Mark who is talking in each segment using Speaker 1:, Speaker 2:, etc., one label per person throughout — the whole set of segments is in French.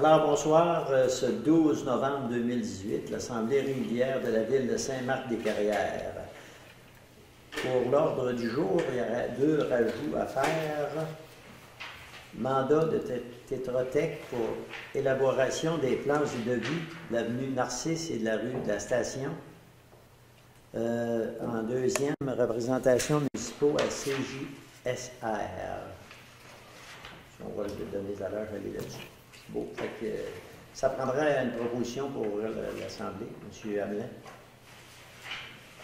Speaker 1: Alors, bonsoir. Ce 12 novembre 2018, l'Assemblée régulière de la ville de Saint-Marc-des-Carrières. Pour l'ordre du jour, il y aura 2 rajouts à faire. Mandat de Tétrotech pour élaboration des plans et devis de l'avenue Narcisse et de la rue de la Station. En deuxième, représentation municipaux à CJSR. On va le donner tout à l'heure, je vais aller là-dessus. Bon, fait que, ça prendrait une proposition pour ouvrir l'Assemblée, M. Hamelin.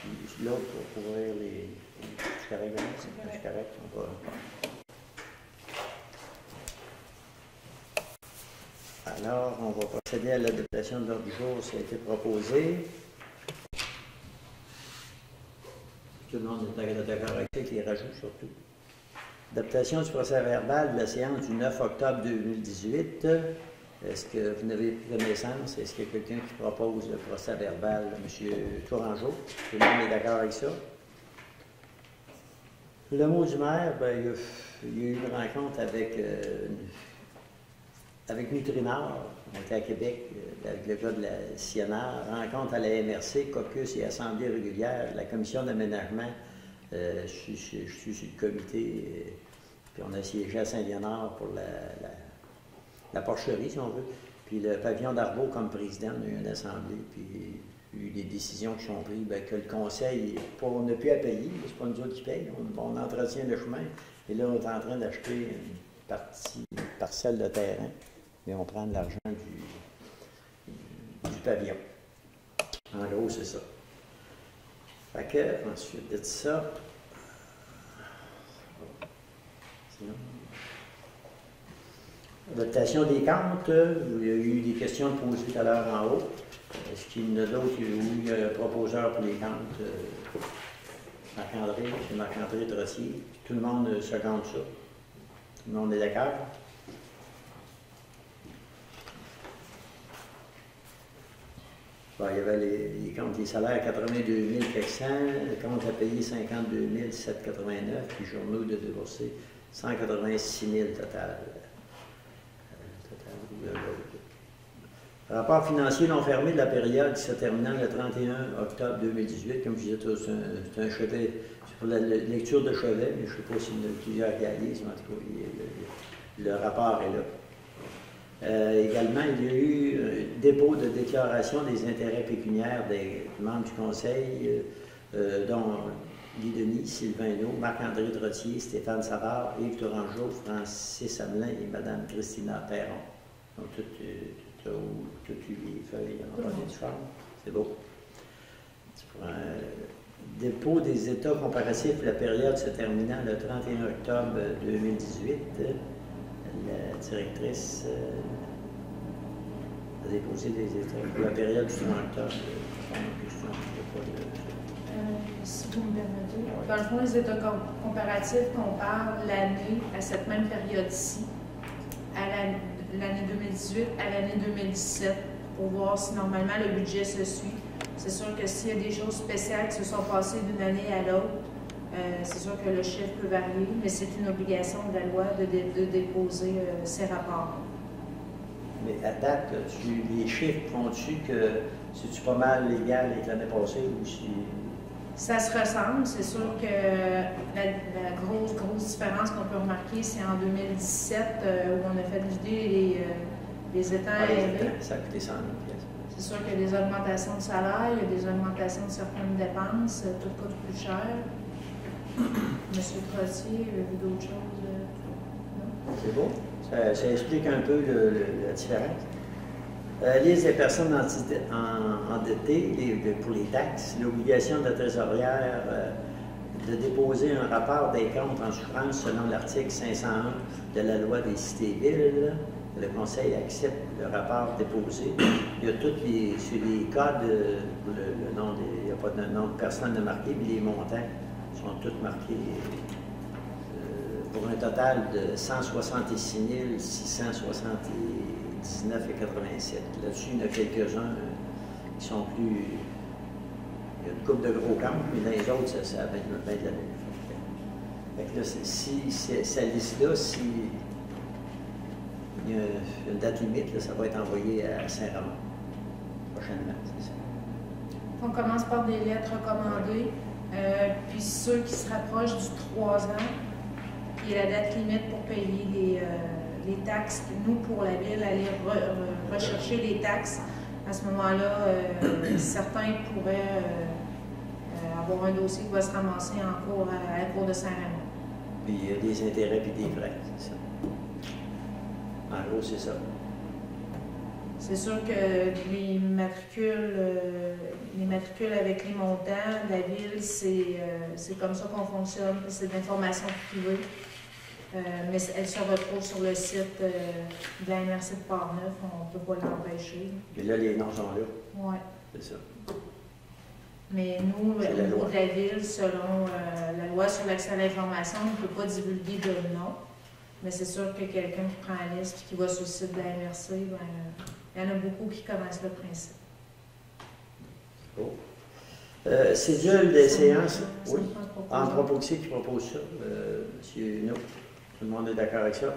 Speaker 1: Puis l'autre pour ouvrir les. C'est correct, c'est correct. On va. Alors, on va procéder à l'adoption de l'ordre du jour. Ça a été proposé. Tout le monde est d'accord avec les rajouts surtout. Adaptation du procès-verbal de la séance du 9 octobre 2018. Est-ce que vous n'avez pris connaissance? Est-ce qu'il y a quelqu'un qui propose le procès-verbal? M. Tourangeau, tout le monde est d'accord avec ça? Le mot du maire, bien, il y a eu une rencontre avec Nutrinor, on était à Québec, avec le gars de la CNR, rencontre à la MRC, caucus et assemblée régulière, la commission d'aménagement. Je suis sur le comité, puis on a siégé à Saint-Léonard pour la porcherie, si on veut. Puis le pavillon d'Arvaux comme président, on a eu une assemblée, puis il y a eu des décisions qui sont prises, bien, que le conseil, on n'a plus à payer, c'est pas nous autres qui payent, on entretient le chemin, et là on est en train d'acheter une parcelle de terrain, mais on prend de l'argent du pavillon. En gros, c'est ça. Fait que, ensuite de ça, sinon, adaptation des comptes, il y a eu des questions posées tout à l'heure en haut. Est-ce qu'il y en a d'autres où il y a un proposeur pour les comptes? Marc-André, c'est Marc-André Drossier. Tout le monde seconde ça. Tout le monde est d'accord? Bon, il y avait les comptes, les salaires 82 400, le compte à payer 52 789, puis journaux de débourser 186 000 total. Rapport financier non fermé de la période qui se terminant le 31 octobre 2018. Comme je disais, c'est un chevet, c'est pour la lecture de chevet, mais je ne sais pas s'il y en a plusieurs qui réalisent, mais en tout cas, le rapport est là. Également, il y a eu dépôt de déclaration des intérêts pécuniaires des membres du conseil, dont Guy Denis, Sylvain Naud, Marc-André Drossier, Stéphane Savard, Yves Tourangeau, Francis Hamelin et Mme Christina Perron. Donc, toutes les feuilles en bonne et due forme. C'est beau. Dépôt des états comparatifs, la période se terminant le 31 octobre 2018. La directrice a déposé des états pour la période du 30 octobre.
Speaker 2: Si vous me permettez. Dans le fond, les états comparatifs comparent l'année à cette même période-ci, à l'année 2018 à l'année 2017, pour voir si normalement le budget se suit. C'est sûr que s'il y a des choses spéciales qui se sont passées d'une année à l'autre, c'est sûr que le chiffre peut varier, mais c'est une obligation de la loi de déposer ces rapports. Mais à date, les chiffres font-tu que c'est-tu pas mal légal avec l'année passée ou si... Ça se ressemble. C'est sûr que la grosse différence qu'on peut remarquer, c'est en 2017 où on a fait vider les étangs élevés. Ça a coûté 100 000 $. C'est sûr qu'il y a des augmentations de salaire, il y a des augmentations de certaines dépenses, tout coûte plus cher. Monsieur Trossier, a vu d'autres choses? Non? C'est beau. Ça explique un peu la différence. Liste des personnes endettées pour les taxes, l'obligation de la trésorière de déposer un rapport des comptes en souffrance selon l'article 501 de la loi des cités-villes. Le Conseil accepte le rapport déposé. Il y a tous les codes, le nom il n'y a pas de nom de personne de marqué, mais les montants sont tous marqués pour un total de 166 679,87 $. Là-dessus, il y en a quelques-uns qui sont plus... Il y a une couple de gros comptes, mais dans les autres, ça va être bien de la même. Fait que là, si cette liste-là, si
Speaker 1: il y a une date limite, là, ça va être envoyé à Saint-Raymond prochainement, c'est ça.
Speaker 2: On commence par des lettres recommandées, puis ceux qui se rapprochent du 3 ans, qui est la date limite pour payer les taxes. Nous, pour la ville, aller rechercher les taxes, à ce moment-là, certains pourraient avoir un dossier qui va se ramasser en cours à la Cour de Saint-Raymond.
Speaker 1: Puis il y a des intérêts et des frais, c'est ça. En gros, c'est ça.
Speaker 2: C'est sûr que les matricules avec les montants de la ville, c'est comme ça qu'on fonctionne, c'est de l'information privée. Mais elle se retrouve sur le site de la MRC de Port-Neuf, on ne peut pas l'empêcher.
Speaker 1: Et là, les noms sont là.
Speaker 2: Oui.
Speaker 1: C'est ça.
Speaker 2: Mais nous, au niveau de la ville, selon la loi sur l'accès à l'information, on ne peut pas divulguer de nom. Mais c'est sûr que quelqu'un qui prend la liste et qui va sur le site de la MRC, il y en a beaucoup qui connaissent le principe.
Speaker 1: Oh. Cédule des séances. Oui. Anthropoxy qui propose ça. Monsieur Huneau. Tout le monde est d'accord avec ça.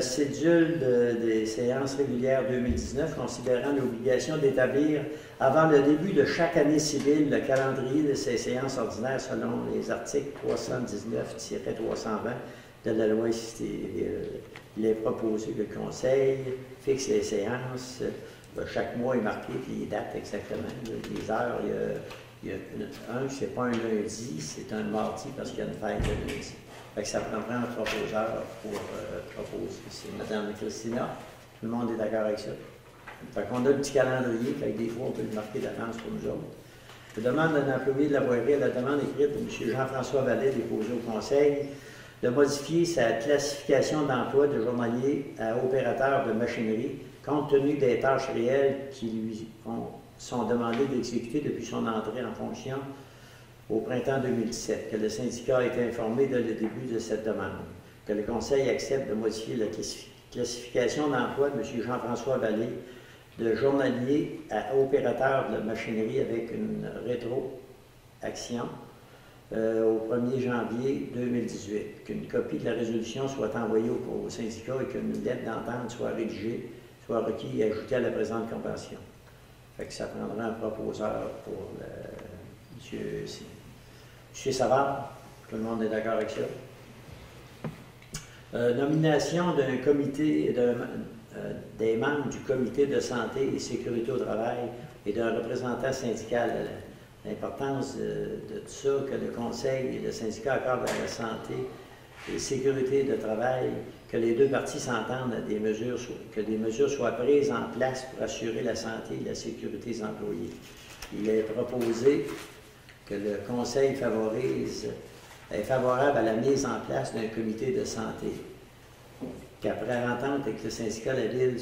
Speaker 1: Cédule des séances régulières 2019, considérant l'obligation d'établir avant le début de chaque année civile le calendrier de ces séances ordinaires selon les articles 319-320 de la loi civile. Il est proposé que le Conseil fixe les séances. Chaque mois est marqué, puis les dates exactement, les heures. Il y a c'est pas un lundi, c'est un mardi parce qu'il y a une fête de lundi. Fait que ça prendrait un proposeur pour proposer. C'est Mme Christina. Tout le monde est d'accord avec ça. Fait qu'on a le petit calendrier, fait que des fois, on peut le marquer d'avance pour nous autres. Je demande d'un employé de la voirie à la demande écrite de M. Jean-François Vallée, déposée au Conseil, de modifier sa classification d'emploi de journalier à opérateur de machinerie, compte tenu des tâches réelles qui lui sont demandées d'exécuter depuis son entrée en fonction au printemps 2017, que le syndicat a été informé dès le début de cette demande, que le Conseil accepte de modifier la classification d'emploi de M. Jean-François Vallée de journalier à opérateur de machinerie avec une rétroaction au 1er janvier 2018, qu'une copie de la résolution soit envoyée au syndicat et qu'une lettre d'entente soit rédigée, soit requise et ajoutée à la présente convention. Fait que ça prendra un proposeur pour M. Savard. Tout le monde est d'accord avec ça. Nomination d'un comité, des membres du comité de santé et sécurité au travail et d'un représentant syndical. L'importance de tout ça, que le Conseil et le syndicat accordent à la santé et sécurité de travail, que les deux parties s'entendent à des mesures, que des mesures soient prises en place pour assurer la santé et la sécurité des employés. Il est proposé que le Conseil est favorable à la mise en place d'un comité de santé, qu'après entente avec le syndicat de la Ville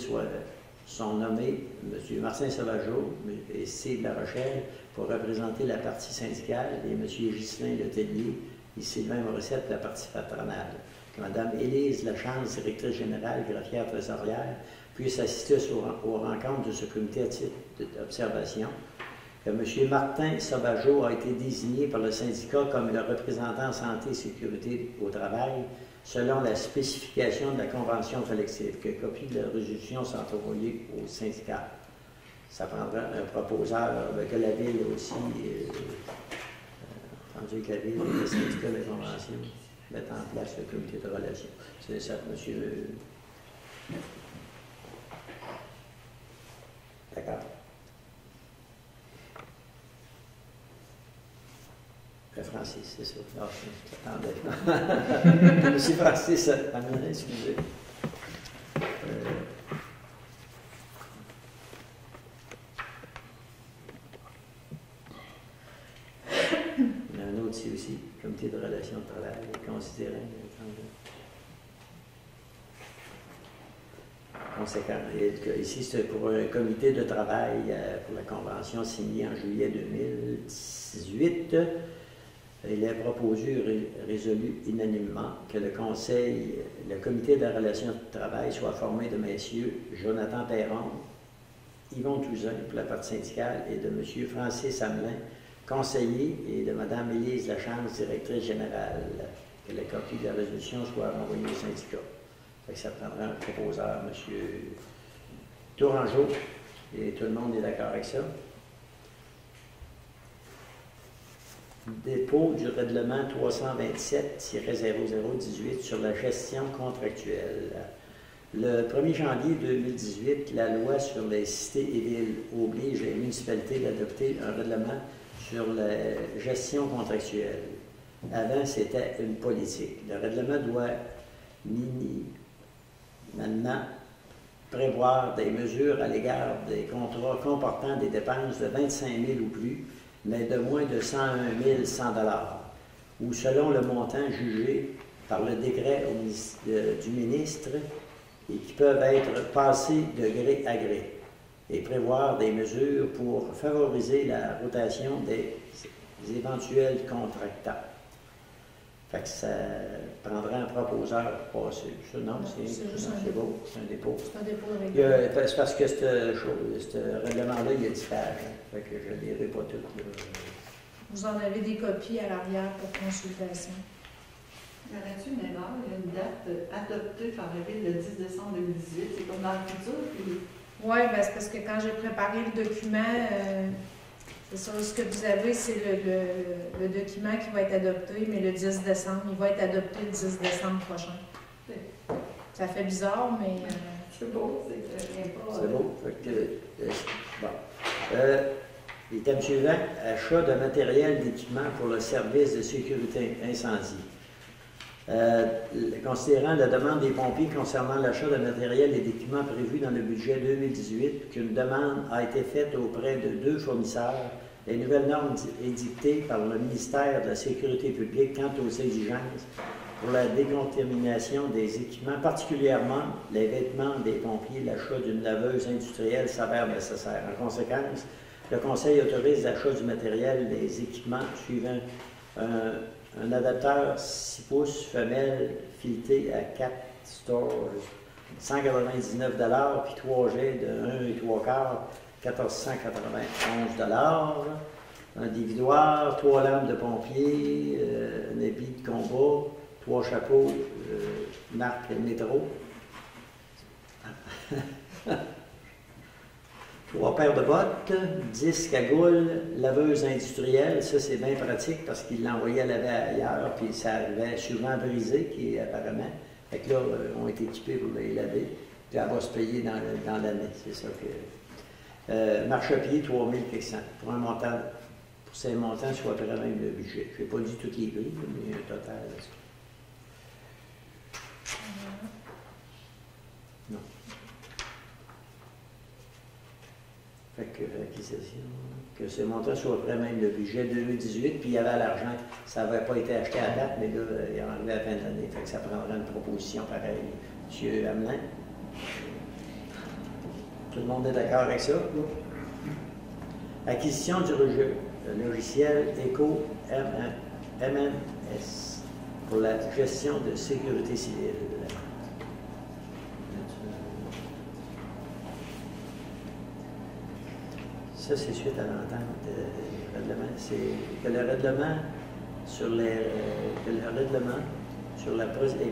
Speaker 1: sont nommés M. Martin Sauvageau et C. de la Rochelle pour représenter la partie syndicale et M. Ghislain Letellier et Sylvain Morissette la partie patronale. Que Mme Élise Lachance, directrice générale, greffière trésorière, puisse assister aux rencontres de ce comité à titre d'observation. Que M. Martin Sauvageau a été désigné par le syndicat comme le représentant santé et sécurité au travail selon la spécification de la convention collective, que copie de la résolution soit envoyée au syndicat. Ça prendra un proposeur, que la Ville aussi, entendu que la Ville et le syndicat de la convention mettent en place le comité de relations. C'est ça, M. D'accord. Francis, c'est ça. Non, j'attendais. Monsieur Francis, excusez. Il y en a un autre ici aussi, comité de relations de travail, considérant. Conséquent. Ici, c'est pour un comité de travail pour la convention signée en juillet 2018. Il est proposé, résolu unanimement, que le Conseil, le comité de la relation de travail soit formé de messieurs Jonathan Perron, Yvon Touzin pour la partie syndicale et de M. Francis Hamelin, conseiller, et de Mme Élise Lachance, directrice générale. Que la copie de la résolution soit envoyée au syndicat. Fait que ça prendra un proposeur, M. Tourangeau, et tout le monde est d'accord avec ça. Dépôt du règlement 327-0018 sur la gestion contractuelle. Le 1er janvier 2018, la loi sur les cités et villes oblige les municipalités d'adopter un règlement sur la gestion contractuelle. Avant, c'était une politique. Le règlement doit maintenant prévoir des mesures à l'égard des contrats comportant des dépenses de 25 000 ou plus, mais de moins de 101 100 $, ou selon le montant jugé par le décret du ministre et qui peuvent être passés de gré à gré, et prévoir des mesures pour favoriser la rotation des éventuels contractants. Fait que ça prendra un proposeur pour passer. Ça, non, c'est beau, c'est un dépôt.
Speaker 2: C'est un dépôt de règlement.
Speaker 1: C'est parce que ce règlement-là, il y a 10 pages. Fait que je ne lirai pas tout. Là.
Speaker 2: Vous en avez des copies à l'arrière pour consultation.
Speaker 3: Y aurait-tu une erreur? Il y a une date adoptée par la Ville le 10 décembre 2018. C'est comme dans le futur. Puis...
Speaker 2: Oui, ben c'est parce que quand j'ai préparé le document, c'est ça, ce que vous avez, c'est le document qui va être adopté, mais le 10 décembre. Il va être adopté le 10 décembre prochain. Ça fait bizarre, mais...
Speaker 3: C'est beau, c'est pas...
Speaker 1: C'est beau. Fait que, bon. Item suivant, achat de matériel d'équipement pour le service de sécurité incendie. Considérant la demande des pompiers concernant l'achat de matériel et d'équipements prévu dans le budget 2018, qu'une demande a été faite auprès de 2 fournisseurs, les nouvelles normes édictées par le ministère de la Sécurité publique quant aux exigences pour la décontamination des équipements, particulièrement les vêtements des pompiers, l'achat d'une laveuse industrielle s'avère nécessaire. En conséquence, le Conseil autorise l'achat du matériel des équipements suivant un adaptateur 6 pouces femelle fileté à 4 stores, 199 $, puis 3 jets de 1 et 3 quarts, 1491 $. Un dévidoir, 3 lampes de pompier, un habit de combat, 3 chapeaux marque Métro. 3 paires de bottes, 10 cagoules, laveuse industrielle, ça c'est bien pratique parce qu'il l'envoyait laver ailleurs, puis ça arrivait souvent brisé, qui apparemment. Fait que là, on est équipés pour les laver, puis elle va se payer dans l'année, c'est ça que... marchepied, 3 400, pour un montant, pour ces montants, soit après même le budget. Je n'ai pas dit toutes les prix, mais un total. Non. Fait que l'acquisition, que ce montant soit après même le budget 2018, puis il y avait l'argent, ça n'avait pas été acheté à date, mais là, il est arrivé à la fin de l'année, fait que ça prendra une proposition pareille. M. Hamelin? Tout le monde est d'accord avec ça? Acquisition du logiciel ECO MMS pour la gestion de sécurité civile. Ça, c'est suite à l'entente du règlement. C'est que le règlement sur les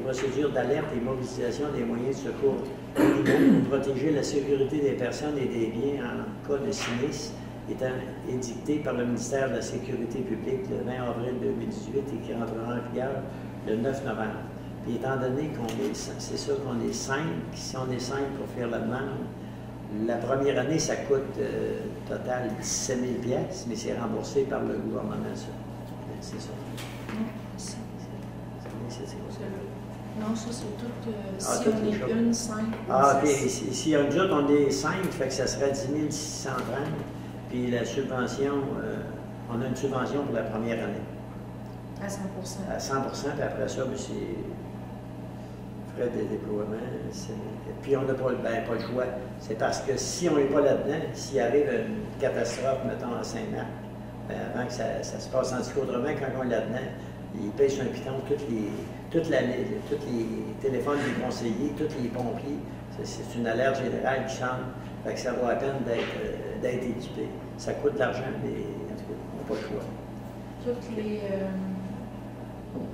Speaker 1: procédures d'alerte et mobilisation des moyens de secours pour protéger la sécurité des personnes et des biens en cas de sinistre étant édicté par le ministère de la Sécurité publique le 20 avril 2018 et qui rentrera en vigueur le 9 novembre. Puis étant donné c'est sûr qu'on est 5, si on est 5 pour faire la demande, la première année, ça coûte total 17 000 $, mais c'est remboursé par le gouvernement, ça. C'est ça.
Speaker 2: Non, ça, c'est tout. Si on est une, 5.
Speaker 1: Ah, puis si nous autres, on est 5, fait que ça serait 10 630. Puis la subvention, on a une subvention pour la première année.
Speaker 2: À 100
Speaker 1: À 100 puis après ça, c'est frais de déploiement. Puis on n'a pas, pas le choix. C'est parce que si on n'est pas là-dedans, s'il arrive une catastrophe, mettons à Saint-Marc, avant que ça se passe en autrement, quand on est là-dedans, ils payent sur un piton tous les téléphones des conseillers, tous les pompiers. C'est une alerte générale qui chante. Fait que ça vaut la peine d'être équipé. Ça coûte de l'argent, mais en tout cas, on n'a pas le choix.
Speaker 2: Toutes les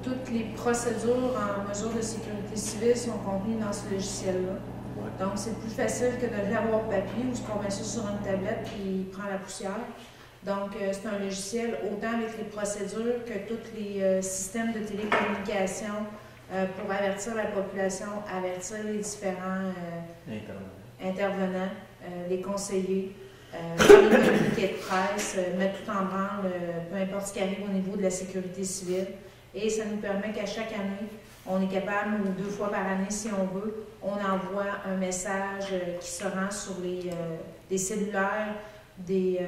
Speaker 2: toutes les procédures en mesure de sécurité civile sont contenues dans ce logiciel-là.
Speaker 1: Ouais.
Speaker 2: Donc, c'est plus facile que de l'avoir papier ou ce qu'on met ça sur une tablette puis il prend la poussière. Donc, c'est un logiciel autant avec les procédures que tous les systèmes de télécommunication pour avertir la population, avertir les différents intervenants, les conseillers, faire les communiqués de presse, mettre tout en branle, peu importe ce qui arrive au niveau de la sécurité civile. Et ça nous permet qu'à chaque année, on est capable, ou 2 fois par année si on veut, on envoie un message qui se rend sur les cellulaires des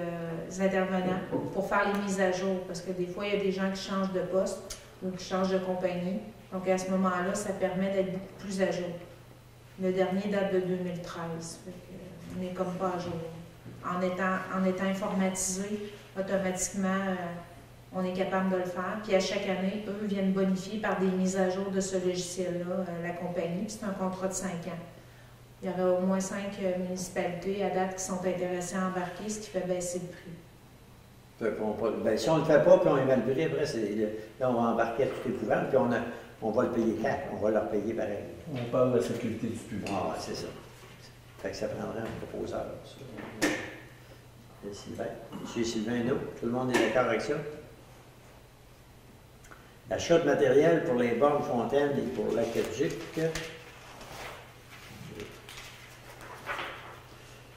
Speaker 2: intervenants pour faire les mises à jour. Parce que des fois, il y a des gens qui changent de poste ou qui changent de compagnie. Donc à ce moment-là, ça permet d'être beaucoup plus à jour. Le dernier date de 2013. Fait que, on n'est comme pas à jour. En étant informatisé, automatiquement, on est capable de le faire. Puis à chaque année, eux viennent bonifier par des mises à jour de ce logiciel-là, la compagnie. Puis c'est un contrat de 5 ans. Il y aurait au moins 5 municipalités à date qui sont intéressées à embarquer, ce qui fait baisser le prix.
Speaker 1: Si on ne le fait pas, puis on évalue le prix, après, là, on va embarquer à tout épouvante, puis on va le payer 4, on va leur payer pareil.
Speaker 4: On parle de la sécurité du public.
Speaker 1: Ah, c'est ça. Fait que ça prendrait un proposeur. Sylvain. Monsieur Sylvain No, tout le monde est d'accord avec ça? L'achat de matériel pour les bornes fontaines et pour l'aqueduc.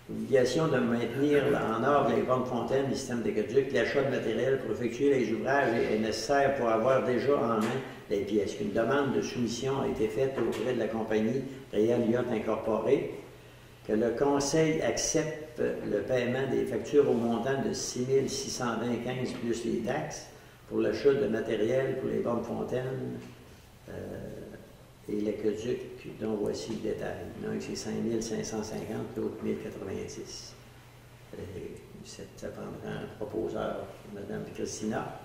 Speaker 1: Obligation de maintenir en ordre les bornes fontaines et systèmes d'aqueduc. L'achat de matériel pour effectuer les ouvrages est nécessaire pour avoir déjà en main les pièces. Une demande de soumission a été faite auprès de la compagnie Réal Yacht Incorporée. Que le Conseil accepte le paiement des factures au montant de 6 625 plus les taxes pour l'achat de matériel pour les bornes fontaines et l'aqueduc, dont voici le détail. L'un, c'est 5 550, l'autre 1 090. Ça prendra un proposeur, Mme Christina.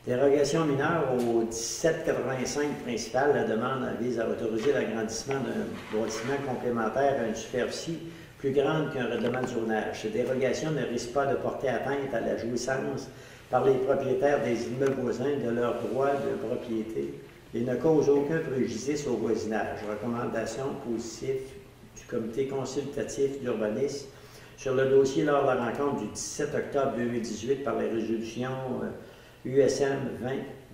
Speaker 1: Dérogation mineure au 1785 principal, la demande vise à autoriser l'agrandissement d'un bâtiment complémentaire à une superficie plus grande qu'un règlement de zonage. Cette dérogation ne risque pas de porter atteinte à la jouissance par les propriétaires des immeubles voisins de leurs droits de propriété et ne cause aucun préjudice au voisinage. Recommandation positive du comité consultatif d'urbanisme sur le dossier lors de la rencontre du 17 octobre 2018 par les résolutions USM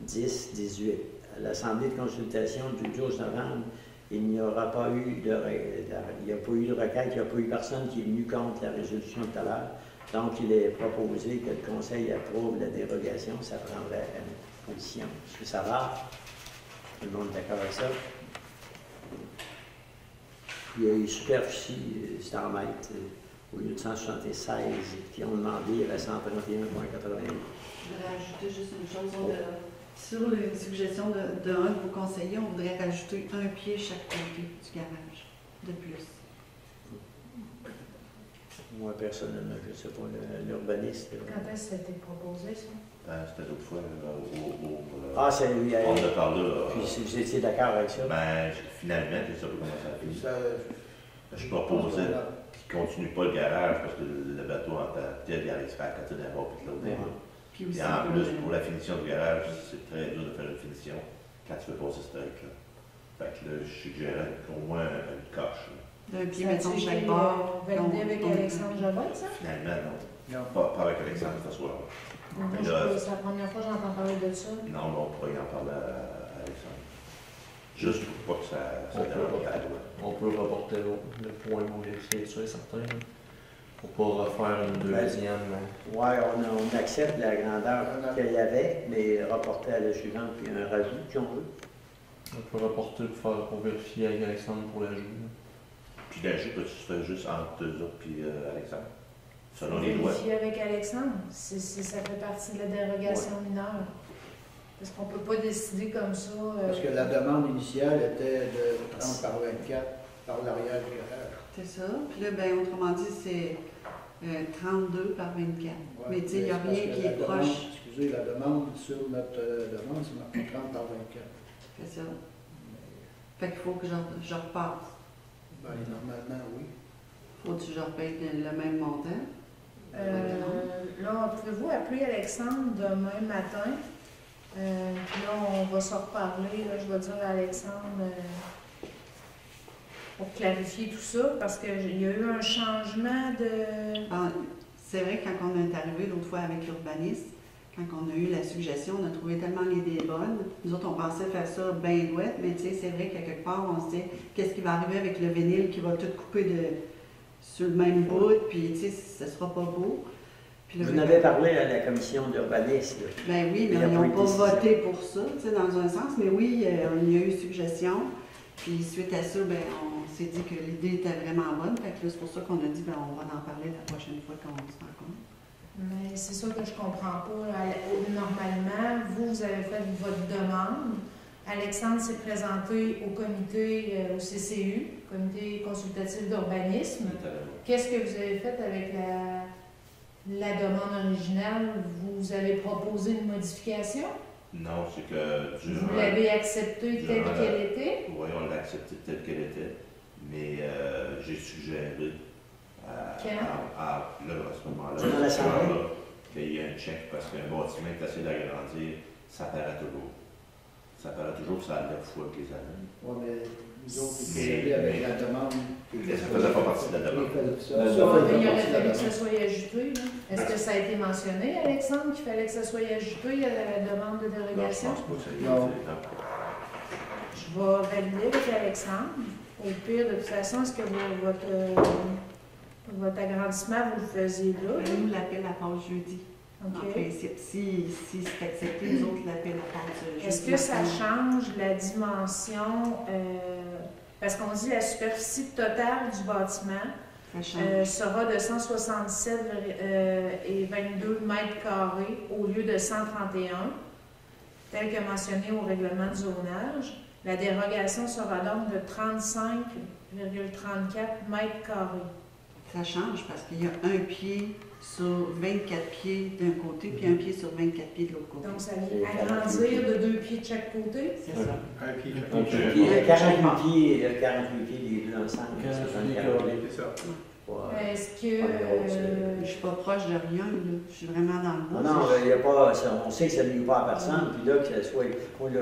Speaker 1: 20-10-18. À l'Assemblée de consultation du 12 novembre, il n'y aura pas eu de requête, il n'y a pas eu personne qui est venu contre la résolution tout à l'heure. Donc, il est proposé que le Conseil approuve la dérogation. Ça prendrait une position. Est-ce que ça va? Tout le monde est d'accord avec ça? Il y a eu superficie, c'est en mètres, au lieu de 176 qui ont demandé à 131,80.
Speaker 3: Je voudrais ajouter juste une chose. Sur les suggestions d'un de vos conseillers, on voudrait rajouter 1 pied chaque côté du garage de plus.
Speaker 1: Moi, personnellement, je ne sais pas, l'urbaniste.
Speaker 2: Quand est-ce que ça a été proposé, ça?
Speaker 5: C'était l'autre fois.
Speaker 1: C'est lui.
Speaker 5: On en a parlé.
Speaker 1: Puis si vous étiez d'accord avec ça?
Speaker 5: Finalement, je ne sais pas comment ça a fait. Je proposais qu'il ne continue pas le garage parce que le bateau en tant que tel, il allait se faire à côté d'un bord et de l'autre.
Speaker 3: Puis aussi,
Speaker 5: Et en plus, pour la finition du garage, c'est très dur de faire une finition quand tu veux passer ce truc-là. Fait que là, je suggérais au moins une coche.
Speaker 3: d'un pied, mettons, chaque bord.
Speaker 2: Validé avec Alexandre Jobin, ça?
Speaker 5: Finalement, non. Pas avec Alexandre ce soir.
Speaker 2: C'est la première fois que j'entends parler de ça.
Speaker 5: Non, mais on pourrait y en parler à Alexandre. Juste pour pas que ça dérange la loi.
Speaker 4: On peut reporter le point modifié, ça est certain. Pour pas refaire une deuxième.
Speaker 1: Oui, on accepte la grandeur qu'il y avait, mais reporter à la suivante, puis un rajout, si on veut.
Speaker 4: On peut reporter pour vérifier avec Alexandre pour l'ajout.
Speaker 5: Puis l'ajout, tu fais juste entre eux autres puis Alexandre. Selon les lois.
Speaker 2: Vérifier avec Alexandre, ça fait partie de la dérogation mineure. Parce qu'on ne peut pas décider comme ça.
Speaker 6: Parce que la demande initiale était de 30 par 24 par l'arrière du garage.
Speaker 3: C'est ça. Puis là, autrement dit, c'est 32 par 24.
Speaker 6: Ouais,
Speaker 3: mais tu sais, il n'y a rien qui est proche.
Speaker 6: Excusez, la demande sur notre demande, c'est marqué 30 par 24.
Speaker 3: C'est ça. Fait qu'il faut que je repasse.
Speaker 6: Normalement, oui.
Speaker 3: Faut-tu que je repaye le même montant?
Speaker 2: Là, pouvez-vous appeler Alexandre demain matin Puis là, on va s'en reparler. Là, je vais dire à Alexandre pour clarifier tout ça, parce qu'il y a eu un changement de...
Speaker 3: C'est vrai que quand on est arrivé l'autre fois avec l'urbanisme, quand on a eu la suggestion, on a trouvé tellement l'idée bonne. Nous autres, on pensait faire ça bien douette, mais tu sais, c'est vrai qu'à quelque part, on se dit, qu'est-ce qui va arriver avec le vinyle qui va tout couper sur le même bout, puis tu sais, ce sera pas beau. Puis là,
Speaker 1: Vous en avez parlé à la commission d'urbanisme.
Speaker 3: Ben oui, mais
Speaker 1: Il y a
Speaker 3: ils
Speaker 1: pas
Speaker 3: n'ont
Speaker 1: eu de
Speaker 3: pas
Speaker 1: décision.
Speaker 3: voté pour ça, tu sais, dans un sens. Mais oui, il y a eu suggestion. Puis suite à ça, ben, on s'est dit que l'idée était vraiment bonne. Fait que là, c'est pour ça qu'on a dit, ben, on va en parler la prochaine fois qu'on se rencontre.
Speaker 2: Mais c'est ça que je comprends pas. Normalement, vous avez fait votre demande. Alexandre s'est présenté au comité, au CCU, comité consultatif d'urbanisme. Qu'est-ce que vous avez fait avec la demande originale? Vous avez proposé une modification?
Speaker 5: Non, c'est que
Speaker 2: Vous l'avez acceptée telle
Speaker 5: durant
Speaker 2: qu'elle était?
Speaker 5: Oui, on l'a acceptée telle qu'elle était, mais j'ai suggéré à ce moment-là,
Speaker 1: Dans l'Assemblée?
Speaker 5: qu'il y ait un check parce qu'un bâtiment est assez d'agrandir, ça paraît toujours. Ça paraît toujours que ça a l'air fou avec les années.
Speaker 6: Oui, mais nous autres, ils
Speaker 5: Mais-
Speaker 6: disaient avec
Speaker 5: mais-
Speaker 6: la demande.
Speaker 5: Mais ça faisait pas partie de la demande.
Speaker 6: Ça
Speaker 4: La
Speaker 6: faisait
Speaker 4: demande.
Speaker 2: Il aurait
Speaker 6: partie de la
Speaker 2: fallu que ça
Speaker 6: demande.
Speaker 2: soit ajouté. Là. Est-ce que ça a été mentionné, Alexandre, qu'il fallait que ça soit ajouté à la demande de
Speaker 5: Non, je
Speaker 2: dérogation?
Speaker 5: pense pas que ça ait
Speaker 6: Non.
Speaker 5: été. Non.
Speaker 2: Je vais valider avec Alexandre. Au pire, de toute façon, est-ce que votre agrandissement, vous le faisiez là?
Speaker 3: Nous, l'appel à passe jeudi. En
Speaker 2: OK.
Speaker 3: principe, si c'est accepté, nous autres, l'appel à passe jeudi.
Speaker 2: Est-ce que ça
Speaker 3: matin.
Speaker 2: change la dimension? Parce qu'on dit la superficie totale du bâtiment
Speaker 3: Ça change.
Speaker 2: sera de 167 et 22 mètres carrés au lieu de 131, tel que mentionné au règlement de zonage. La dérogation sera donc de 35,34 mètres carrés.
Speaker 3: Ça change parce qu'il y a un pied sur 24 pieds d'un côté, puis un pied sur 24 pieds de l'autre côté.
Speaker 2: Donc, ça vient agrandir de 2 pieds de chaque côté.
Speaker 3: C'est ça.
Speaker 6: Un pied.
Speaker 4: Ok.
Speaker 1: Puis 48 pieds les deux ensemble.
Speaker 4: 48
Speaker 1: carrés.
Speaker 6: C'est ça.
Speaker 1: Ouais.
Speaker 2: Est-ce que...
Speaker 3: Je suis pas proche de rien, là. Je suis vraiment dans le bois.
Speaker 1: Non, il y a pas, on sait que ça ne nuit pas à personne, puis là, que ça soit. Moi, là,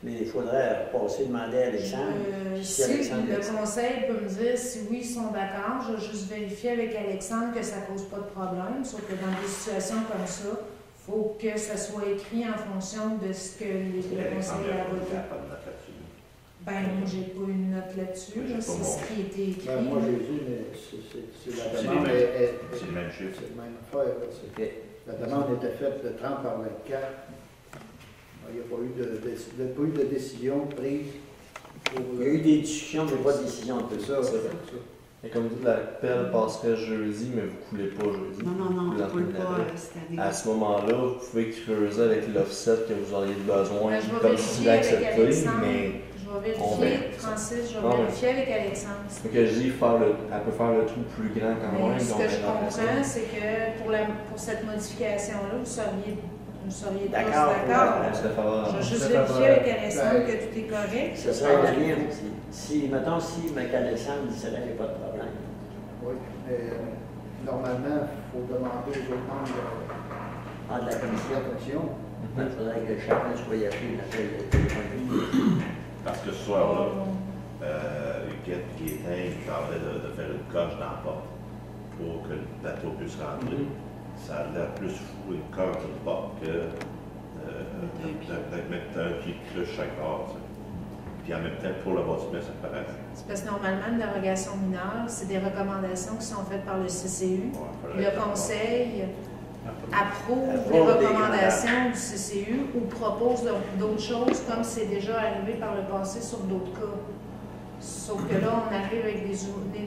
Speaker 1: mais il faudrait passer, demander à Alexandre.
Speaker 2: Si le conseil peut me dire si oui, ils sont d'accord, je vais juste vérifier avec Alexandre que ça ne cause pas de problème. Sauf que dans des situations comme ça, il faut que ça soit écrit en fonction de ce que le conseil a voté.
Speaker 5: pas de note là-dessus.
Speaker 2: Ben, moi, j'ai pas une note là-dessus.
Speaker 5: J'ai
Speaker 2: Là,
Speaker 5: pas
Speaker 2: c'est
Speaker 5: mon-
Speaker 2: ce qui a été écrit.
Speaker 6: Ben, moi, j'ai vu, mais c'est la
Speaker 5: C'est
Speaker 6: demande.
Speaker 5: les
Speaker 6: est-
Speaker 5: C'est le même chiffre.
Speaker 6: C'est la même affaire. Là.
Speaker 1: OK.
Speaker 6: La demande était faite de 30 par 24. Il n'y a pas eu de décision prise pour.
Speaker 1: Il y a eu des discussions, mais pas de décision de tout ça.
Speaker 6: ça.
Speaker 4: Et comme vous dites, l'appel passerait jeudi, mais vous ne coulez pas jeudi.
Speaker 3: Non, non, non,
Speaker 4: Vous
Speaker 3: on ne
Speaker 4: coulez
Speaker 3: peut
Speaker 4: en
Speaker 3: pas
Speaker 4: fin
Speaker 3: cette année.
Speaker 4: À ce moment-là, vous pouvez creuser avec l'offset que vous auriez besoin,
Speaker 2: Ben, je vais
Speaker 4: comme si
Speaker 2: vérifier avec
Speaker 4: accepté,
Speaker 2: Alexandre.
Speaker 4: mais
Speaker 2: Je vais
Speaker 4: On
Speaker 2: vérifier,
Speaker 4: verra.
Speaker 2: Francis, je
Speaker 4: Ah,
Speaker 2: vais
Speaker 4: ouais.
Speaker 2: vérifier avec Alexandre.
Speaker 4: ce que je dis, elle peut faire le trou plus grand quand même.
Speaker 2: Mais ce
Speaker 4: donc
Speaker 2: que je
Speaker 4: elle aurait ça.
Speaker 2: comprends, c'est que pour cette modification-là, vous seriez tous
Speaker 1: D'accord.
Speaker 2: d'accord.
Speaker 4: On serait favorable.
Speaker 2: Je vais juste
Speaker 6: C'est
Speaker 2: vérifier
Speaker 6: favorable.
Speaker 2: avec Alexandre que tout est correct.
Speaker 1: Ça serait bien. Mettons, si Alexandre dirait qu'il n'y a pas de problème.
Speaker 6: Oui, mais normalement, il faut demander aux autres membres de
Speaker 1: Ah, de la
Speaker 6: la
Speaker 1: commission.
Speaker 6: commission.
Speaker 1: Il faudrait que chacun soit appelé à l'appel de téléphone.
Speaker 5: Parce que ce soir-là, Huguette qui était, il parlait de faire une coche dans la porte pour que le bateau puisse rentrer. Ça a l'air plus fou une coche d'une porte que de mettre un pied de plus chaque bord. Tu sais. Puis en même temps, pour le bâtiment, ça paraît.
Speaker 2: C'est parce que normalement, une dérogation mineure, c'est des recommandations qui sont faites par le CCU.
Speaker 5: Ouais,
Speaker 2: Le conseil approuve
Speaker 1: Approuve
Speaker 2: les
Speaker 1: des
Speaker 2: recommandations du CCU ou propose d'autres choses comme c'est déjà arrivé par le passé sur d'autres cas. Sauf que là, on arrive avec des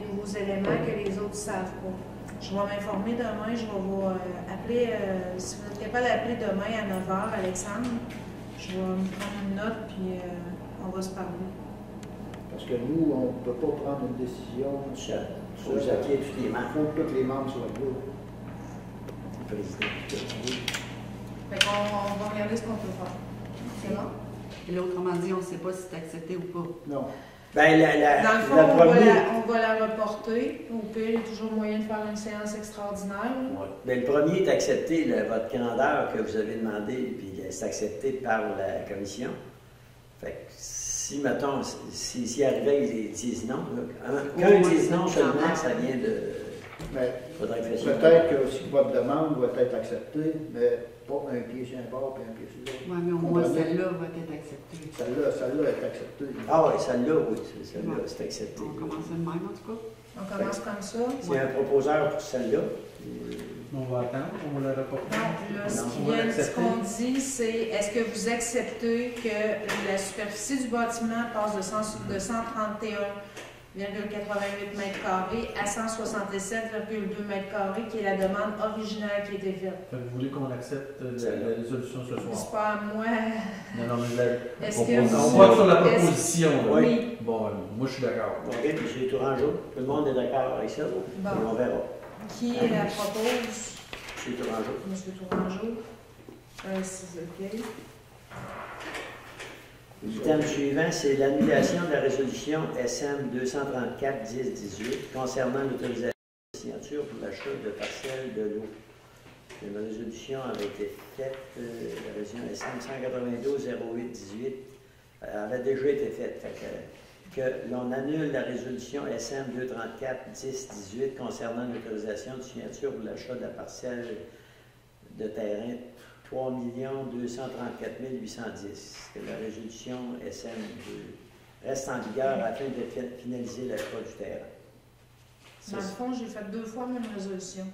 Speaker 2: nouveaux éléments que les autres ne savent pas. Je vais m'informer demain, je vais vous appeler, si vous êtes capable d'appeler demain à 9h, Alexandre, je vais me prendre une note puis on va se parler.
Speaker 6: Parce que nous, on ne peut pas prendre une décision.
Speaker 1: Il faut appeler tous les
Speaker 6: Il
Speaker 1: membres.
Speaker 6: faut que tous les membres soient là.
Speaker 1: Le président.
Speaker 2: Fait qu'on va regarder ce qu'on peut faire. C'est bon?
Speaker 3: Et là, autrement dit, on ne sait pas si c'est accepté ou pas.
Speaker 6: Non.
Speaker 1: Ben,
Speaker 2: Dans le fond,
Speaker 1: le premier,
Speaker 2: on va la reporter. Au pire, il y a toujours moyen de faire une séance extraordinaire.
Speaker 4: Ouais.
Speaker 1: ben, le premier est accepté, votre grandeur que vous avez demandé, puis c'est accepté par la commission. Fait que si, mettons, s'il arrivait, ils disent non, qu'un dise non seulement, ça vient de.
Speaker 6: Mais
Speaker 1: Faudrait que ça
Speaker 6: peut-être que aussi votre demande va être acceptée, mais pas un pied sur un bord et un pied sur l'autre.
Speaker 3: Oui, mais au moins celle-là va être acceptée.
Speaker 6: Celle-là est acceptée.
Speaker 1: Ah oui, celle-là, oui, celle-là, c'est accepté.
Speaker 3: On commence de même, en tout cas.
Speaker 2: On commence comme ça.
Speaker 1: C'est un proposeur pour celle-là.
Speaker 7: On va attendre, on va la reporter.
Speaker 2: Non, là,
Speaker 1: Non,
Speaker 2: ce qu'on dit, c'est est-ce que vous acceptez que la superficie du bâtiment passe de 131,88 mètres carrés à 167,2 mètres carrés, qui est la demande originale qui a été faite?
Speaker 7: Fait que vous voulez qu'on accepte la résolution ce
Speaker 2: C'est
Speaker 7: soir?
Speaker 2: pas à moi.
Speaker 7: Non, mais la
Speaker 2: Est-ce que
Speaker 7: proposition.
Speaker 2: vous-
Speaker 7: On vote sur la
Speaker 2: est-ce-
Speaker 7: proposition. là.
Speaker 2: Oui.
Speaker 7: Bon, moi je suis d'accord.
Speaker 1: OK, M. Tourangeau, tout le monde est d'accord avec ça?
Speaker 2: Bon.
Speaker 1: Et on verra.
Speaker 2: Qui la propose?
Speaker 1: M. Tourangeau.
Speaker 2: Monsieur Tourangeau. C'est OK.
Speaker 1: L'item suivant, c'est l'annulation de la résolution SM 234-10-18 concernant l'autorisation de signature pour l'achat de parcelles de l'eau. Une résolution avait été faite, la résolution SM 192-08-18 avait déjà été faite. Fait que l'on annule la résolution SM 234-10-18 concernant l'autorisation de signature pour l'achat de la parcelle de terrain 3 234 810. Que la résolution SM2 reste en vigueur afin de finaliser l'achat du terrain.
Speaker 2: Dans le fond, j'ai fait 2 fois la même résolution.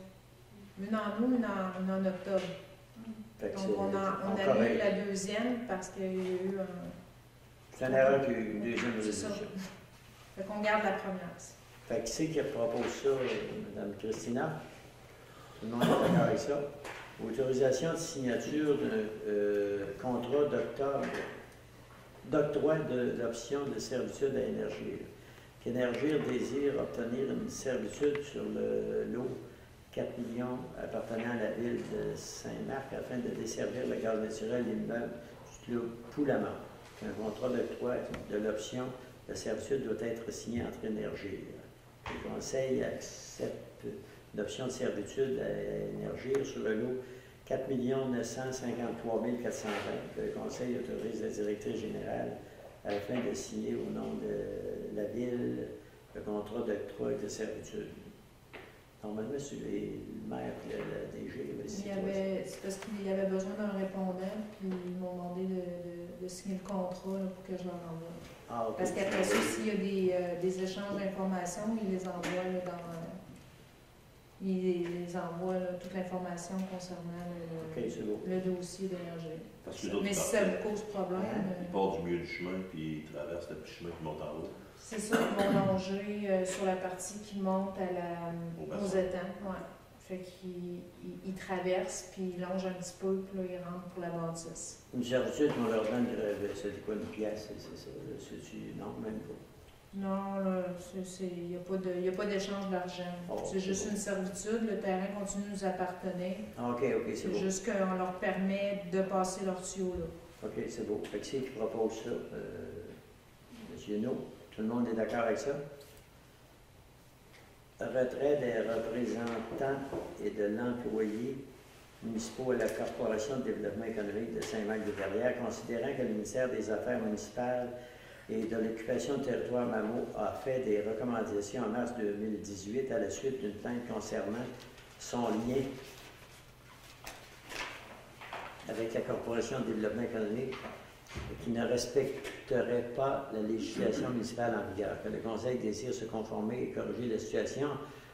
Speaker 2: Une en août, une en octobre.
Speaker 1: Fait que
Speaker 2: Donc,
Speaker 1: c'est
Speaker 2: on a
Speaker 1: correct.
Speaker 2: eu la deuxième parce qu'il y a eu un.
Speaker 1: C'est une erreur qu'il y a eu une deuxième
Speaker 2: C'est ça.
Speaker 1: résolution.
Speaker 2: Fait qu'on garde la première.
Speaker 1: Fait que qui c'est qui propose ça, Mme Christina? Tout le monde est d'accord avec ça? Autorisation de signature d'un contrat d'octroi de l'option de servitude à Énergir. Qu'Énergir désire obtenir une servitude sur le lot 4 millions appartenant à la ville de Saint-Marc afin de desservir le gaz naturel de l'immeuble du clos Poulamont. Un contrat d'octroi de l'option de servitude doit être signé entre Énergir. Le Conseil accepte l'option de servitude à Énergir sur le lot 4 953 420 que le Conseil autorise la directrice générale afin de signer au nom de la Ville le contrat d'octroi de servitude. Normalement, c'est le maire et la DG.
Speaker 2: C'est parce qu'il y avait besoin d'un répondant, puis ils m'ont demandé de signer le contrat là, pour que je leur envoie.
Speaker 1: Ah, ok.
Speaker 2: Parce qu'après ça, s'il y a des échanges d'informations, ils les envoient là, ils les envoient là, toute l'information concernant
Speaker 1: Ok, c'est beau.
Speaker 2: le dossier d'énergie.
Speaker 5: Parce que les autres
Speaker 2: Mais si ça vous cause problème,
Speaker 5: Ils partent du milieu du chemin, puis ils traversent le petit chemin qui monte en haut.
Speaker 2: c'est ça, ils vont longer sur la partie qui monte aux étangs. Ouais. Fait qu'ils traversent, puis ils longent un petit peu, puis là, ils rentrent pour la bâtisse.
Speaker 1: Une servitude qu'on leur donne, c'est quoi une pièce? C'est ça? Non, même pas.
Speaker 2: Non, là, il n'y a pas d'échange d'argent.
Speaker 1: Oh,
Speaker 2: c'est juste
Speaker 1: bon.
Speaker 2: une servitude, le terrain continue de nous appartenir.
Speaker 1: Ah, ok, c'est
Speaker 2: C'est
Speaker 1: beau.
Speaker 2: juste qu'on leur permet de passer leur tuyau là.
Speaker 1: Ok, c'est beau. Fait que c'est qui propose ça? Monsieur No, tout le monde est d'accord avec ça? Retrait des représentants et de l'employé municipaux à la Corporation de développement économique de Saint-Marc-de-Verrières, considérant que le ministère des Affaires municipales et de l'occupation du territoire MAMO a fait des recommandations en mars 2018 à la suite d'une plainte concernant son lien avec la Corporation de développement économique qui ne respecterait pas la législation municipale en vigueur, que le Conseil désire se conformer et corriger la situation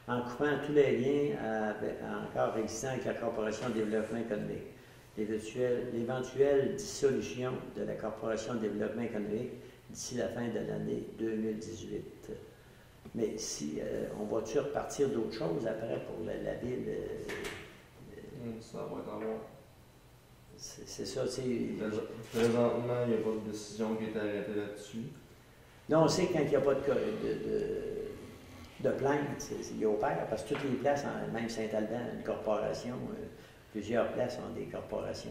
Speaker 1: en coupant tous les liens encore existants avec la Corporation de développement économique. L'éventuelle dissolution de la Corporation de développement économique d'ici la fin de l'année 2018. Mais si on va-tu repartir d'autres choses après pour la ville?
Speaker 4: Ça va être à voir.
Speaker 1: C'est ça, c'est...
Speaker 4: Présentement, il n'y a pas de décision qui est arrêtée là-dessus.
Speaker 1: Non, on sait que quand il n'y a pas de plainte, il opère, parce que toutes les places, même Saint-Alban, une corporation, plusieurs places ont des corporations.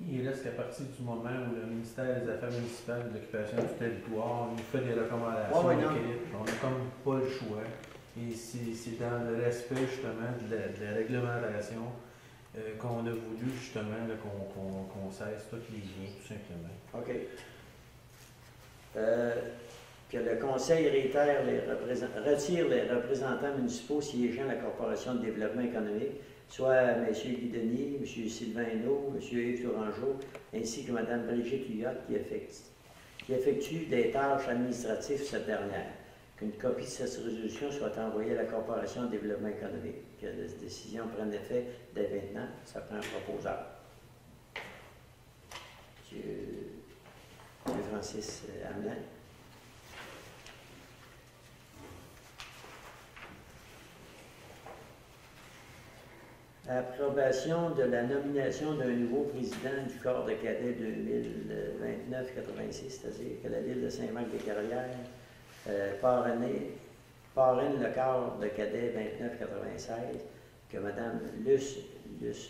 Speaker 7: Il reste qu'à partir du moment où le ministère des Affaires municipales de l'occupation du territoire nous fait des recommandations
Speaker 1: Ouais, ouais, non.
Speaker 7: écrites, on n'a comme pas le choix. Et c'est dans le respect justement de la réglementation qu'on a voulu justement là, qu'on cesse tous les liens, tout simplement.
Speaker 1: OK. Que le Conseil retire les représentants municipaux siégeant à la Corporation de développement économique, soit M. Guy Denis, M. Sylvain Hainaut, M. Yves Tourangeau, ainsi que Mme Brigitte Huot, qui effectue des tâches administratives cette dernière. Qu'une copie de cette résolution soit envoyée à la Corporation de développement économique. Que la décision prenne effet dès maintenant. Ça prend un proposeur. M. Francis Hamelin. Approbation de la nomination d'un nouveau président du corps de cadets 2029-86, c'est-à-dire que la ville de Saint-Marc-des-Carrières parraine le corps de cadets 29-96, que Mme Luce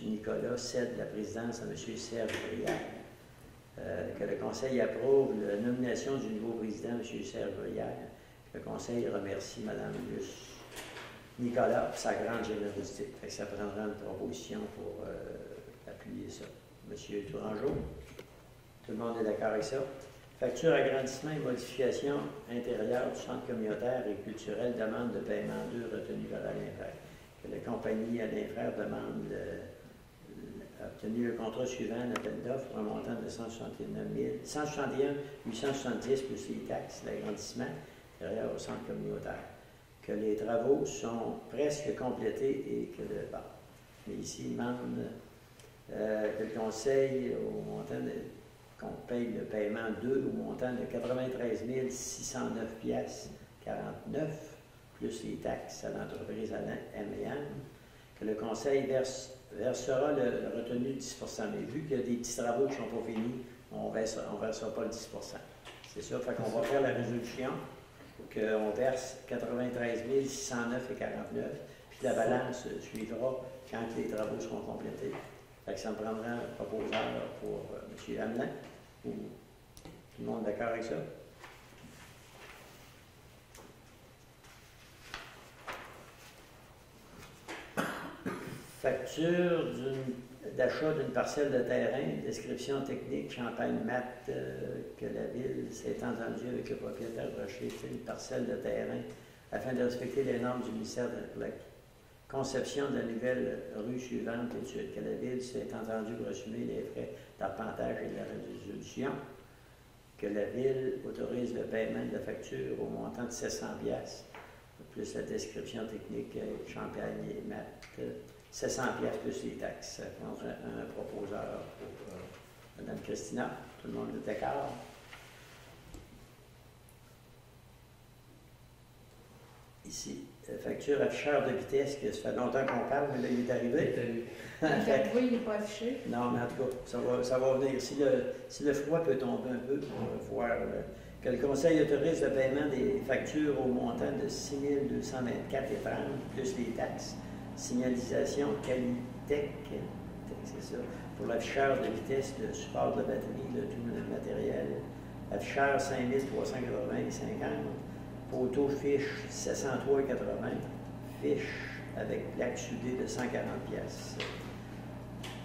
Speaker 1: Nicolas cède la présidence à M. Serge Brière, que le Conseil approuve la nomination du nouveau président, M. Serge Brière, que le Conseil remercie Mme Luce Nicolas pour sa grande générosité. Fait que ça prendra une proposition pour appuyer ça. Monsieur Tourangeau, tout le monde est d'accord avec ça? Facture, agrandissement et modification intérieure du centre communautaire et culturel, demande de paiement 2 retenues par Alain Frères. Que la compagnie Alain Frères demande a obtenu le contrat suivant, l'appel d'offres pour un montant de 161 870 plus les taxes, l'agrandissement intérieur au centre communautaire. Que les travaux sont presque complétés et que le bar. Mais ici, il demande que le Conseil, au montant qu'on paye le paiement 2 au montant de 93 609,49 plus les taxes à l'entreprise M&M, que le Conseil versera le retenu de 10 %. Mais vu qu'il y a des petits travaux qui ne sont pas finis, on ne versera pas le 10 %. C'est ça, fait qu'on va faire la résolution. Qu'on verse 93 609,49, puis la balance suivra quand les travaux seront complétés. Fait que ça me prendra un proposeur pour M. Hamelin. Tout le monde d'accord avec ça? Facture d'achat d'une parcelle de terrain, description technique, Champagne-Mat, que la ville s'est entendue avec le propriétaire pour acheter une parcelle de terrain afin de respecter les normes du ministère de la conception de la nouvelle rue suivante, l'étude, que la ville s'est entendue pour assumer les frais d'arpentage et de la résolution, que la ville autorise le paiement de la facture au montant de 700 $, plus la description technique Champagne-Mat, 700 $ plus les taxes. Ça prendra un proposeur pour Mme Christina. Tout le monde est d'accord? Ici, facture afficheur de vitesse, que ça fait longtemps qu'on parle, mais là, il est arrivé.
Speaker 2: Le tableau, il n'est pas affiché.
Speaker 1: Non, mais en tout cas, ça va venir. Si le froid peut tomber un peu, pour voir que le Conseil autorise le paiement des factures au montant de 6 224,30 plus les taxes. Signalisation Qualitech, c'est ça, pour l'afficheur de vitesse, le support de batterie, tout le matériel. Afficheur 5 380,50. Poteau fiche 703,80. Fiche avec plaque soudée de 140 $.